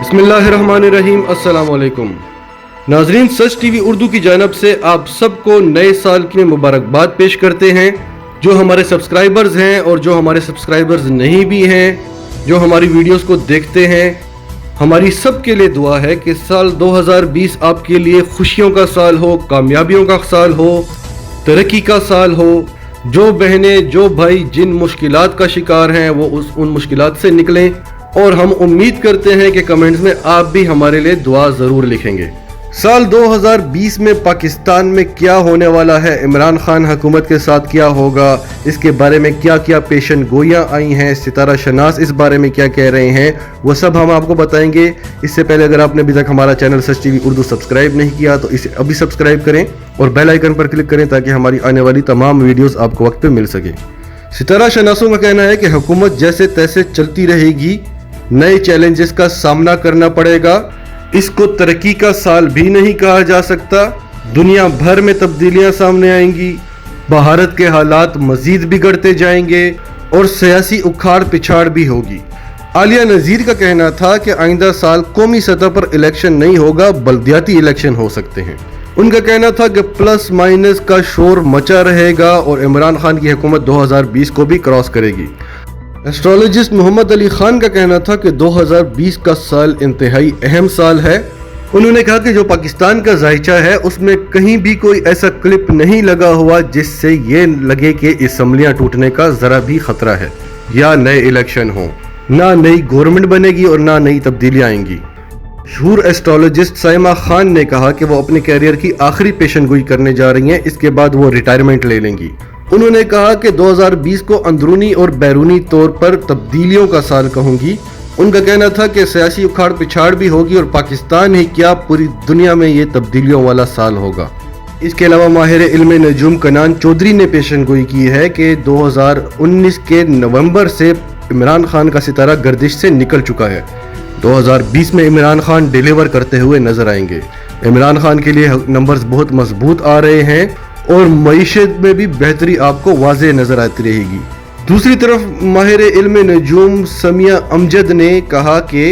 बिस्मिल्लाहिर्रहमानिर्रहीम। अस्सलाम वालेकुम नाजरीन, सच टीवी उर्दू की जानब से आप सबको नए साल की मुबारकबाद पेश करते हैं। जो हमारे सब्सक्राइबर्स हैं और जो हमारे सब्सक्राइबर्स नहीं भी हैं, जो हमारी वीडियोस को देखते हैं, हमारी सब के लिए दुआ है कि साल 2020 आपके लिए खुशियों का साल हो, कामयाबियों का साल हो, तरक्की का साल हो। जो बहनें जो भाई जिन मुश्किलात का शिकार हैं वो उन मुश्किलात से निकलें, और हम उम्मीद करते हैं कि कमेंट्स में आप भी हमारे लिए दुआ ज़रूर लिखेंगे। साल 2020 में पाकिस्तान में क्या होने वाला है, इमरान खान हुकूमत के साथ क्या होगा, इसके बारे में क्या क्या पेशन गोइयाँ आई हैं, सितारा शनास इस बारे में क्या कह रहे हैं, वो सब हम आपको बताएंगे। इससे पहले अगर आपने अभी तक हमारा चैनल सच टीवी उर्दू सब्सक्राइब नहीं किया तो इसे अभी सब्सक्राइब करें और बेल आइकन पर क्लिक करें ताकि हमारी आने वाली तमाम वीडियोज़ आपको वक्त पर मिल सके। सितारा शनासों का कहना है कि हुकूमत जैसे तैसे चलती रहेगी, नए चैलेंजेस का सामना करना पड़ेगा। इसको तरक्की का साल भी नहीं कहा जा सकता। दुनिया भर में तब्दीलियां सामने आएंगी, भारत के हालात मजीद बिगड़ते जाएंगे और सियासी उखाड़ पिछाड़ भी होगी। आलिया नज़ीर का कहना था कि आइंदा साल कौमी सतह पर इलेक्शन नहीं होगा, बल्दियाती इलेक्शन हो सकते हैं। उनका कहना था कि प्लस माइनस का शोर मचा रहेगा और इमरान खान की हुकूमत 2020 को भी क्रॉस करेगी। एस्ट्रोलॉजिस्ट मोहम्मद अली खान का कहना था कि 2020 का साल इंतहाई अहम साल है। उन्होंने कहा कि जो पाकिस्तान का जायचा है उसमें कहीं भी कोई ऐसा क्लिप नहीं लगा हुआ जिससे ये लगे कि असम्बलियां टूटने का जरा भी खतरा है या नए इलेक्शन हो। ना नई गवर्नमेंट बनेगी और ना नई तब्दीलियां आएंगी। मशहूर एस्ट्रोलॉजिस्ट साइमा खान ने कहा कि वो अपने कैरियर की आखिरी पेशनगोई करने जा रही हैं, इसके बाद वो रिटायरमेंट ले लेंगी। उन्होंने कहा कि 2020 को अंदरूनी और बैरूनी तौर पर तब्दीलियों का साल कहूंगी। उनका कहना था कि सियासी उखाड़ पिछाड़ भी होगी और पाकिस्तान ही क्या पूरी दुनिया में ये तब्दीलियों वाला साल होगा। इसके अलावा माहिर इल्म नजूम कनान चौधरी ने पेशनगोई की है कि 2019 के नवंबर से इमरान खान का सितारा गर्दिश से निकल चुका है। 2020 में इमरान खान डिलीवर करते हुए नजर आएंगे। इमरान खान के लिए नंबर्स बहुत मजबूत आ रहे हैं और मईशत में भी बेहतरी आपको वाज़ेह नजर आती रहेगी। दूसरी तरफ माहिर इल्म नजूम समिया अमजद ने कहा कि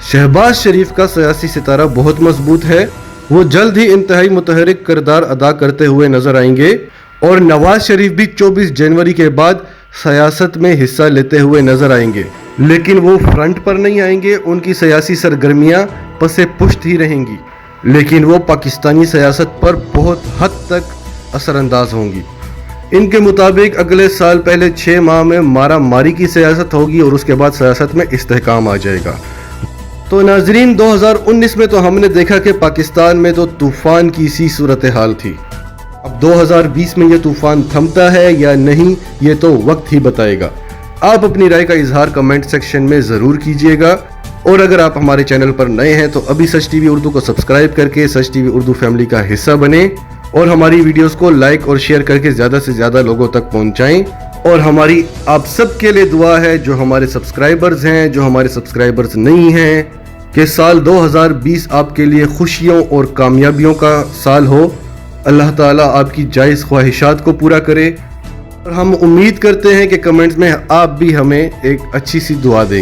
शहबाज शरीफ का सियासी सितारा बहुत मजबूत है, वो जल्द ही इंतहाई मुतहरिक किरदार अदा करते हुए नजर आएंगे और नवाज शरीफ भी 24 जनवरी के बाद सियासत में हिस्सा लेते हुए नजर आएंगे, लेकिन वो फ्रंट पर नहीं आएंगे। उनकी सियासी सरगर्मियां पसे पुश्त ही रहेंगी, लेकिन वो पाकिस्तानी सियासत पर बहुत हद तक असरअंदाज होंगी। इनके मुताबिक अगले साल पहले 6 माह में मारा मारी की सियासत होगी और उसके बाद सियासत में इस्तेहकाम आ जाएगा। तो नाजरीन, 2019 में तो हमने देखा कि पाकिस्तान में तो तूफान की सी सूरत हाल थी। अब 2020 में ये तूफान थमता है या नहीं, ये तो वक्त ही बताएगा। आप अपनी राय का इजहार कमेंट सेक्शन में ज़रूर कीजिएगा और अगर आप हमारे चैनल पर नए हैं तो अभी सच टीवी उर्दू को सब्सक्राइब करके सच टीवी उर्दू फैमिली का हिस्सा बने और हमारी वीडियोस को लाइक और शेयर करके ज़्यादा से ज़्यादा लोगों तक पहुंचाएं। और हमारी आप सब के लिए दुआ है, जो हमारे सब्सक्राइबर्स हैं, जो हमारे सब्सक्राइबर्स नहीं हैं, कि साल 2020 आपके लिए खुशियों और कामयाबियों का साल हो। अल्लाह ताला आपकी जायज़ ख्वाहिशात को पूरा करे और हम उम्मीद करते हैं कि कमेंट्स में आप भी हमें एक अच्छी सी दुआ देंगे।